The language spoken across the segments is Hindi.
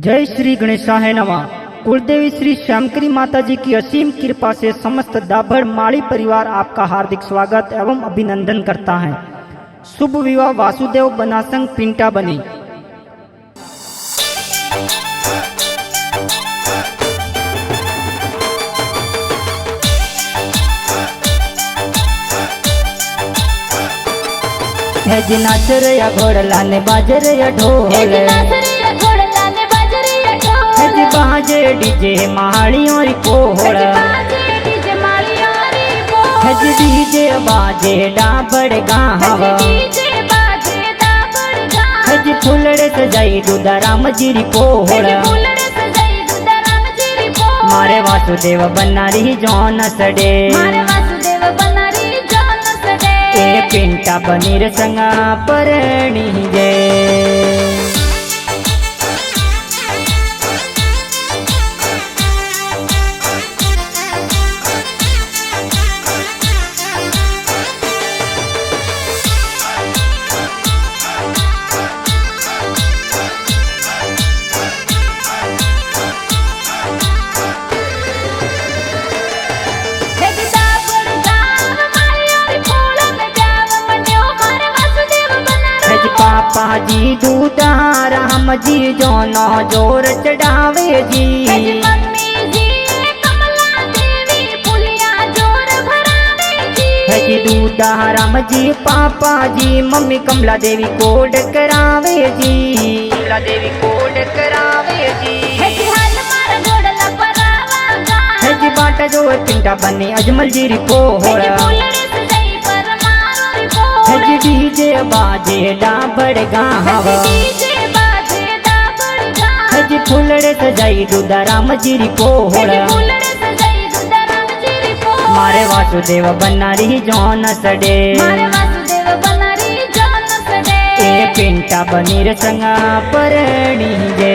जय श्री गणेशाय नमः। कुलदेवी श्री श्यामकरी माता जी की असीम कृपा से समस्त दाभड़ माड़ी परिवार आपका हार्दिक स्वागत एवं अभिनंदन करता है। शुभ विवाह वासुदेव बनासंग पिंटा बनी। है जी नाच रे या घोड़ला ने बाजे रे या ढोल, है जी बाजे डीजे माड़ी और कोहड़, है जी डीजे बाजे डाबड़ गाँव, है जी फुलड़े सजाई दूधा राम जीरी कोहड़। मारे वासुदेव बनारी जौन सडे, ए पिंटा बनीर संगा परणी जय। पापा जी दूधा राम जी जोनो जोर चढ़ावे जी, है जी दूधा राम जी पापा जी मम्मी कमला देवी कोड करावे जी, कमला देवी कोड करावे जी, है जी बाटा जो पिंटा बने अजमल जी रिपोहड़, है जी डीजे बाजे डाबड़ गाँव, है जी फुलड़े सजाई दूधा राम जी रिपोहड़। मारे वासुदेव बनारी जौन सडे, ए पिंटा बनीर संगा परणी जय।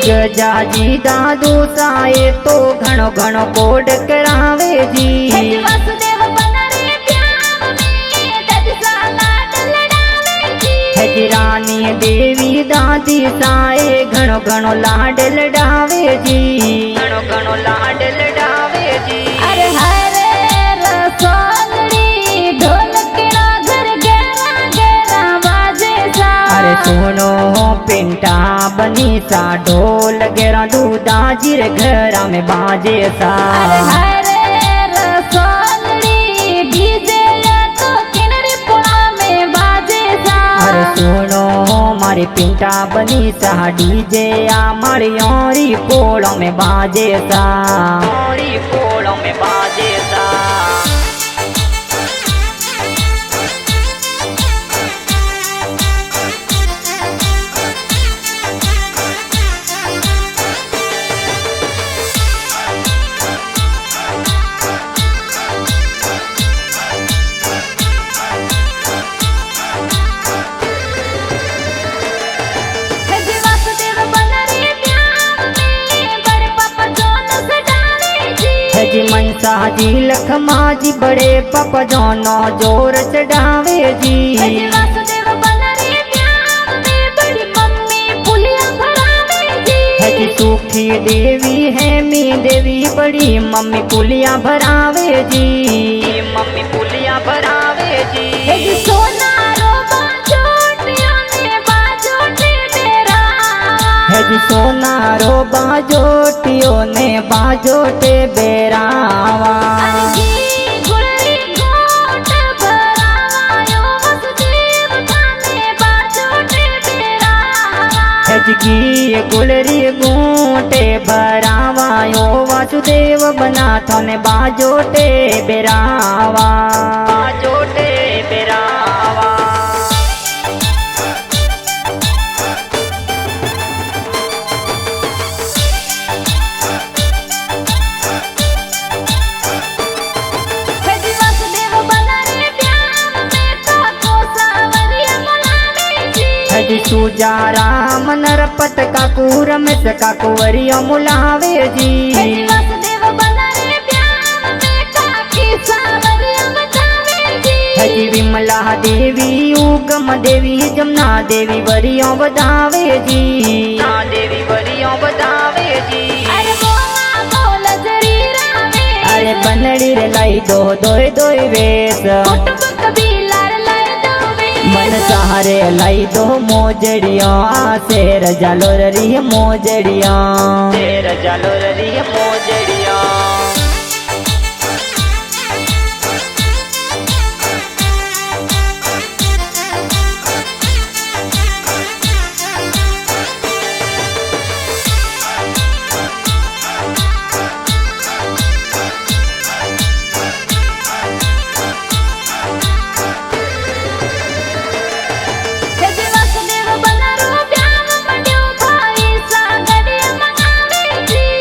गजा जी दादू साए तो घणो घणो कोड करावे जी, है जी रानी देवी दादी साए घणो घणो लाड लडावे जी, घणो घणो लाड लडावे जी। अरे हरे रसोलड़ी ढोलकड़ा घर गेरा गेरा बाजे सा, अरे सुनो पिंटा बनी सा ढोल गेरा दूधा जीर घरा में बाजे सा। अरे हरे रसोलड़ी डीजे तो किनरी पुणा में बाजे सा, अरे सुनो मारी पिंटा बनी सा डीजे मारी औरी पोड़ों में बाजे सा, औरी पोड़ों में बाजे सा। जी मनसा जी लखमा जी बड़े पापा जोनो जोर चढ़ावे जी, है जी सुखी देवी है मी देवी बड़ी मम्मी पुलिया भरावे जी, मम्मी पुलिया भरावे जी, है जी सोना है जी सोनारो बाजोटियो ने बाजोटे बेरावा, है जी गुलरी गोटे भरावायो वासुदेव बना थोने बाजोटे बेरावा, बाजोटे बेरावा। सुजाराम नरपत काकू रमेश काकू वरियो मुलावे जी। वासुदेव बना रे प्यार में काकी सावरिया बचावे जी। हजी विमला देवी उगम देवी जमुना देवी वरियो बधावे जी। देवी वरियो बधावे जी। अरे बोला बोल जरी रावे। अरे बनड़ी रे लाई दो दोय दोय वेश। कुटुंब कबीलार लाई दो वेश। मन सहारे लाई दो मोजड़िया शेर जालो री मोजड़िया। शेर जालो री मोजड़िया।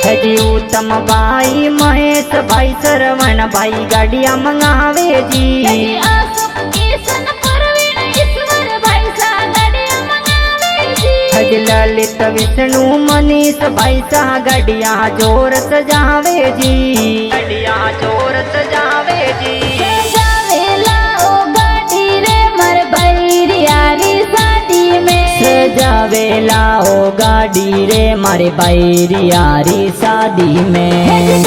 हजी उत्तम भाई महेश भाई सरवण भाई गाड़िया मंगावे जी। हजी ललित विष्णु मनीष भाई सा गाड़िया जोर सजावे जी। गाड़िया जोर सजावे जी। सजावेला ओ गाड़ी रे मारे बैरियारी शादी में।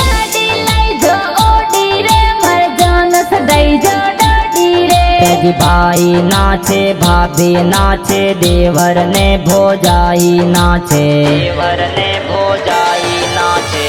भाई नाचे भाभी नाचे देवर ने भोजाई नाचे। देवर ने भोजाई नाचे।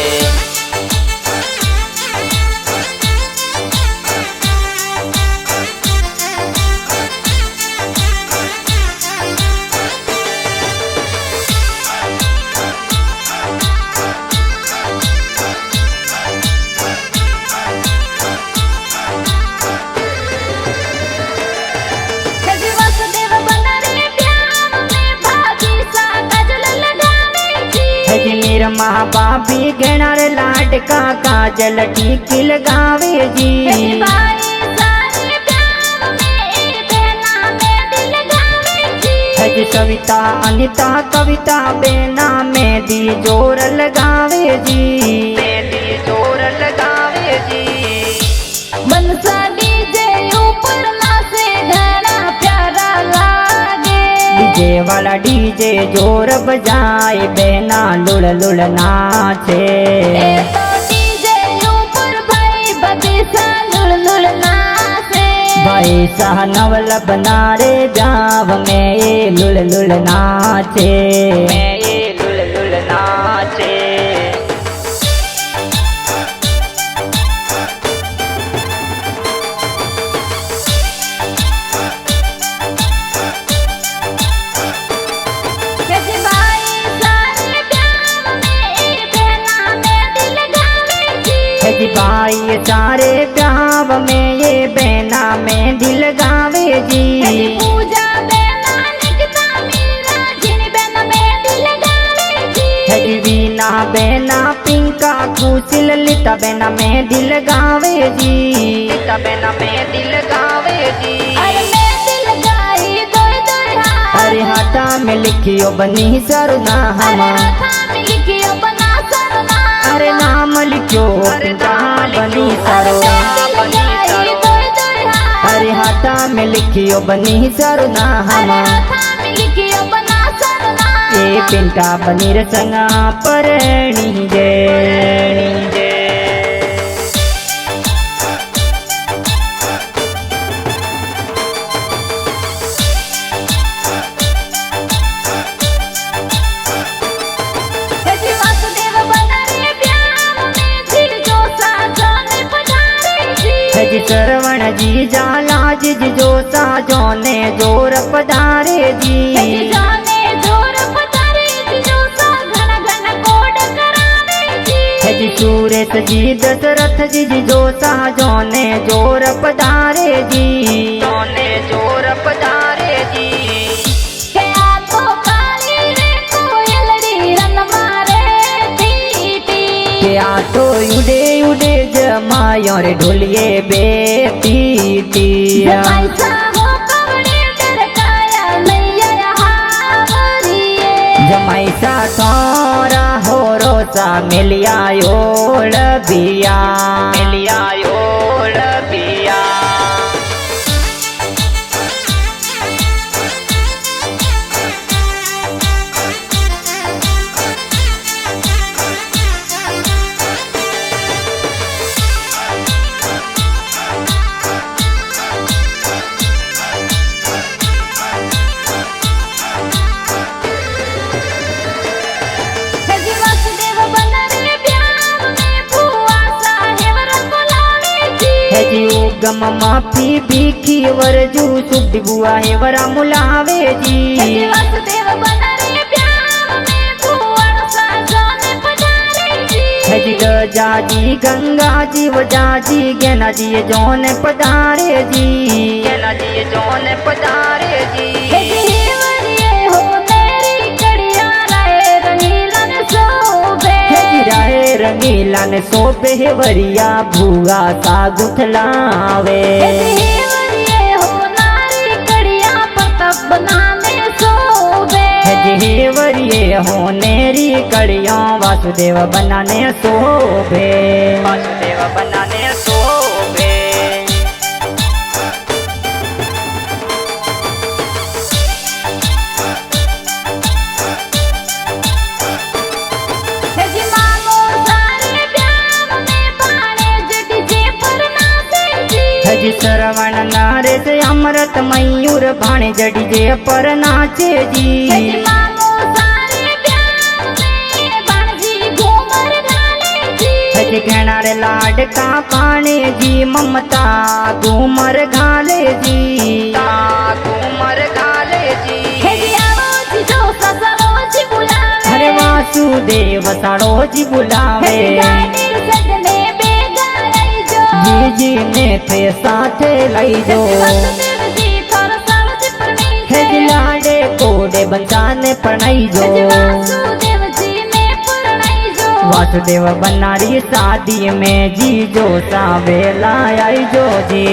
माँ बाबी घेणार लाडका काजल टीकी लगावे जी। हज सविता अनिता कविता बेना मेहंदी जोर लगावे जी। मेहंदी जोर लगावे जी। मनसा डीजे ऊपर नाचे घना प्यारा लागे। डीजे वाला डीजे जोर बजाए बेना लुड़ लुड़ नाचे। तो डीजे ऊपर भाई बबीसा लुड़ लुड़ नाचे। भाई साह नवल बना रे गाँव में ये लुड़ लुड़ नाचे। में ये लुड़ लुड़ नाचे। भाई सारे प्याव में ये बेना में दिल गावे जी। पूजा बेना निकता मीरा जिन बेना में दिल गावे जी। वीना बेना पिंका कुशिल लिता बेना में दिल गावे जी। लिता बेना में दिल गावे जी। अरे मैं दिल गाई दोय दोय हाथ। अरे हाथा में लिखियो बनी सरुना हमा। अरे नाम लिखो बनी सरो। अरे हाथा में लिखियो बनी सरुना हमा। ए पिंटा बनी रे संगा परणी जे। सरवण जी जाला जी जो साजो ने जोर पधारे जी। सूरेश जी दशरथ जी जो साजो ने जोर पधारे जी। ने जोर पधारे जी। तो उड़े उड़े जमायो रे ढोलिए बेटी। जमाईसा थोरा हो रोसा मिलिया ओळ बिया मिलिया ओळ बिया जी उगम माफी भीखी वरजू सुख बुआ है वरा मुलावे जी वासुदेव बना रे प्यार में भुवन साजन पधारे जी जी गजा जी गंगा जी वजा जी ज्ञाना जी जौन पधारे जी ज्ञाना जी जौन पधारे जी रंगीला ने सोबे वरिया भूआ सा गुथलावे वरिये हो नेरी कड़ियों वासुदेव बनाने सोबे वासुदेव बनाने सोबे श्रवण नारे से अमृत मयूर भाणे जड़ी जे पर नाचे जी घनारे लाड का पाने जी ममता घूमर घाले जी घूमर घाले जी हरे वासुदेव साड़ो जी बुलावे जी ने थे साथे लाई जो लाडे कोडे बंसाने पढ़ाई जो वासुदेव बनारी शादी में जी जो सावेला आई जो जी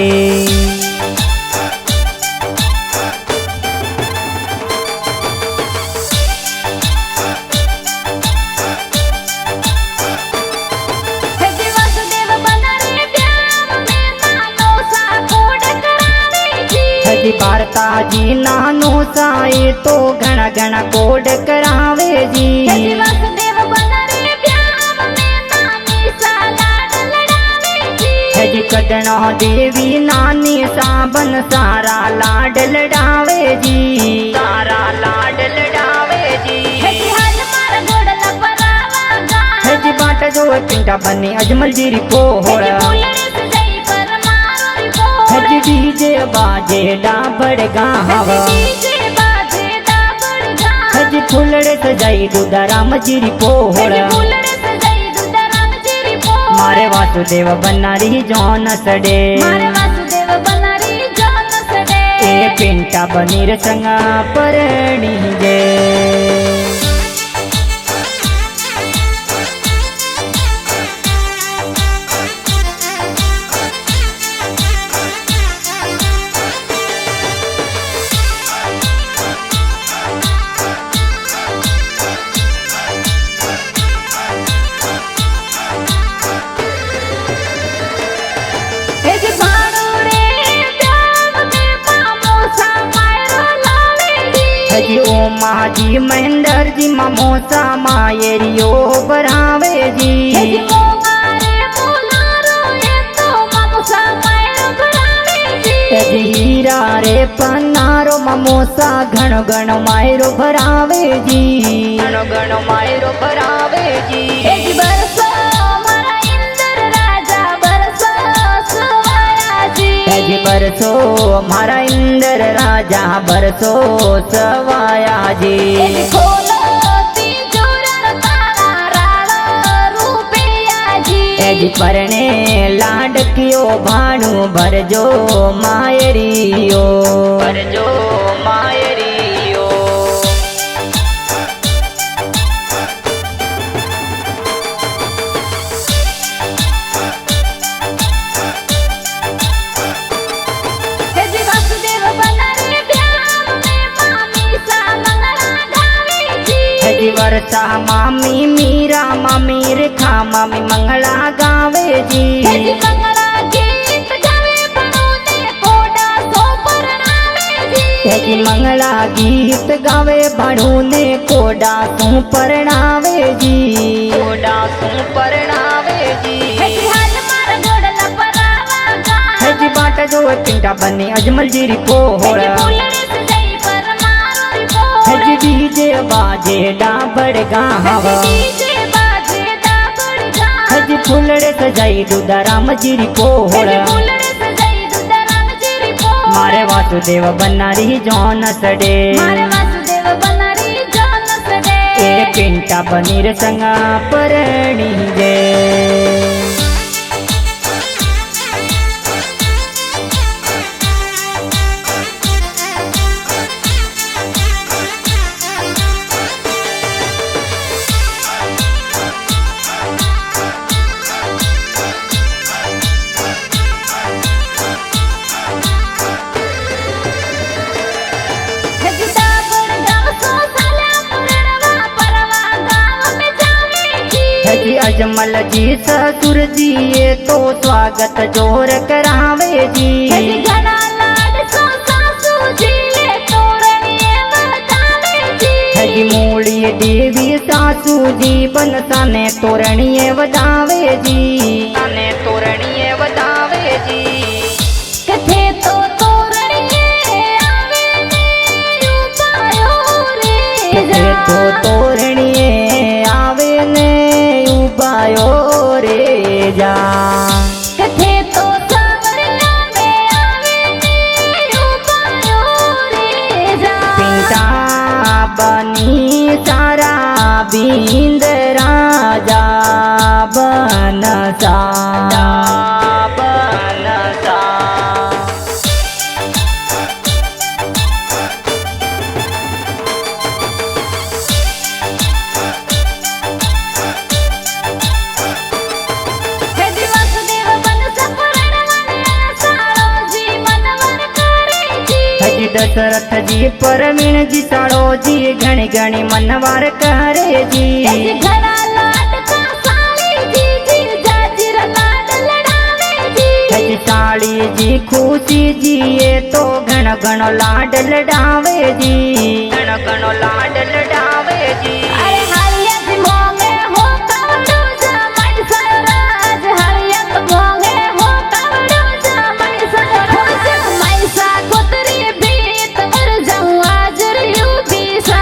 भारता जी नानो साए तो घना घना कोड करावे जी वासुदेव बना रे प्यार में नानी सा लाड लड़ावे जी कदनो देवी नानी साबन सारा लाड लड़ावे जी सारा लाड लड़ावे जी जी बाट जो पिंटा बनी अजमल जी रिपो होड़ा डीजे बाजे डाबड़ गावा हज फुलड़े सजाई दुदाराम जीरी पोहड़ा मारे वासुदेव बनारी जौन सड़े ए पिंटा बनीर संगा परणी जे जी महेंद्र जी ममोसा मायरियो बरावे जी हीरा रे पन्नारो ममोसा घण घण मायरो भरावे जी घण घण मायरो भरावे जी बरसो मारा इंद्र राजा बरसो सवाया जी जी परने लाडकियो भाणु भरजो मायरियो भरजो मायरियो वर्षा मामी मीरा मामी रेखा मामी मंगला गावे जी। जी मंगला गीत गावे भणोने कोडा सो परणावे जी। जी मंगला गीत गावे भणोने कोडा सो परणावे जी। कोडा सो परणावे जी। जी हाल मार घोड़ला परावा गा। जी बाट जो पिंटा बनी अजमल जी री पोहड़। जी फूलड़े सजाई पर मारो री पोहड़। जी डीजे बाजे डाबड़ गाव। डीजे बाजे डाबड़ गाव। जी फूलड़े सजाई दूधाराम जी री पोहड़। फूलड़े सजाई दूधाराम जी री पोहड़। मारे वासुदेव बनारी जौन सडे। मारे वासुदेव बनारी जौन सडे। ए पिंटा बनीर संगा परणी जे। अजमल जी ससुर जी ये तो स्वागत जोर करावे जी। घना लाड सो सासू जी ये तोरणिए बतावे जी। मूली देवी सासू जी बनसाने तोरणिए वदावे जी। साने तोरणिए वदावे जी। कथे तो तोरणिए आवे ने उपायो रे। कथे तो तोरणिए आवे ने उबायो रे जा। कथे तो सावरिया में आवे ने उपायो रे जा। पिंटा बनी सारा बिंद राजा बनसा बनसा। दशरथ जी परवीण जी साड़ो जी घणी घणी मनवार करे जी। घना लाड का साली जी जी जाजिर लाड लड़ावे जी। साड़ी जी खुशी जी ये तो घण घणो लाड लड़ावे जी। घण घणो लाड लड़ावे जी। अरे हरिया जी मोंगे हो कवड़ो जमाई सराज। हरिया तो मोंगे हो कवड़ो जमाई सराज। जमाई सा कोतरी बीत वर जाऊं आज रियू बीसा।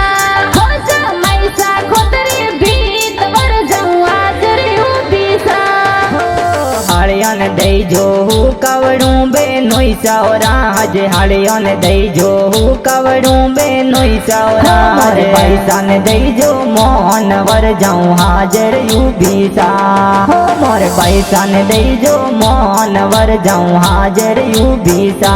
हो जमाई सा कोतरी बीत वर जाऊं आज रियू बीसा। हाड़िया ने दई जो कवड़ू बेनोई सौरा हजे। हाड़िया ने दई जो कवड़ू बेनोई सौरा हजे। पैसा ने दई जो मोहन वर जाऊं हाजर यू बीसा। हो मोर पैसा ने दई जो मोहन वर जाऊं हाजर यू बीसा।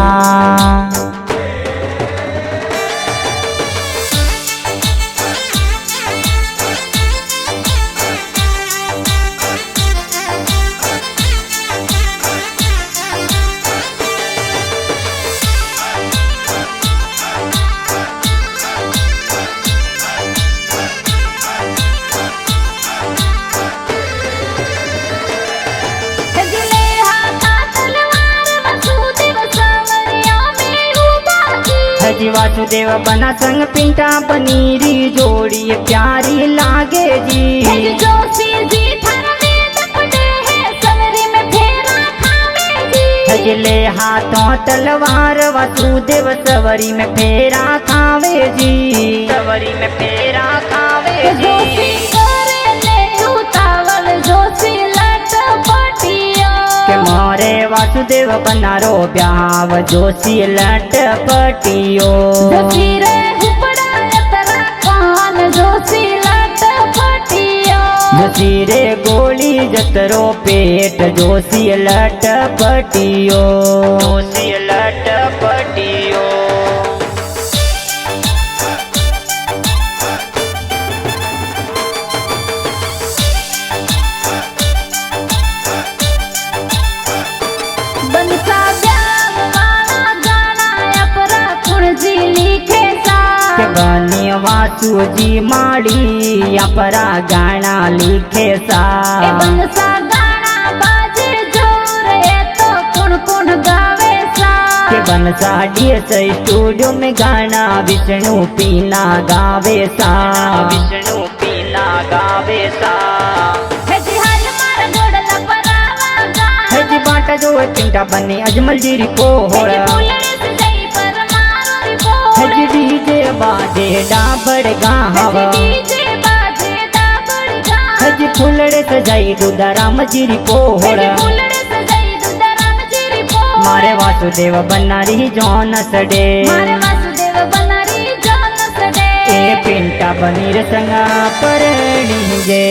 जी वासुदेव बना संग पिंटा बनीरी जोड़ी प्यारी लागे जी। जोशी जी थर में दपटे है सवरी में फेरा खावे जी। हजले हाथों तलवार वासुदेव सवरी में फेरा खावे जी। सवरी में फेरा खावे जी। जोशी करे ले उतावल जोशी लटपटिया। के मोरे वासुदेव बनारो ब्याव जोशी लटपटियो। जोशी रे उपड़ा यतरा कान जोशी लटपटिया। जोशी रे गोली जतरो पेट जोशी लटपटियो। जोशी लटपटियो। बनसा ब्याह वाला गाना अपरा कुण जी लिखे सा। के बनिया वासुजी माड़ी अपरा गाना लिखे सा ए बनसा गाना बाजे जोर ये तो कौन कौन गावे सा के बनसा डीएस स्टूडियो में गाना विष्णु पीना गावे सा विष्णु पीना गावे सा हे जी हाल मार गोड़ला परावा गाना है जी बाटा जो पिंटा बनी अजमल जी को हे होड़ा जी फूलड़े से जई पर मारो री बोल है जी डीजे बाजे डाबड़ गाहवा हे जी डीजे बाजे दाबड़ गाना है जी फुलड़े सजाई दूधाराम जी हे पोहड़ा जी फूलड़े से जई दुदराम जी री बोल मारे वासुदेव बनारी जौन सडे मारे वासुदेव बनारी जान सडे ए पिंटा बनीर संगा परणी जे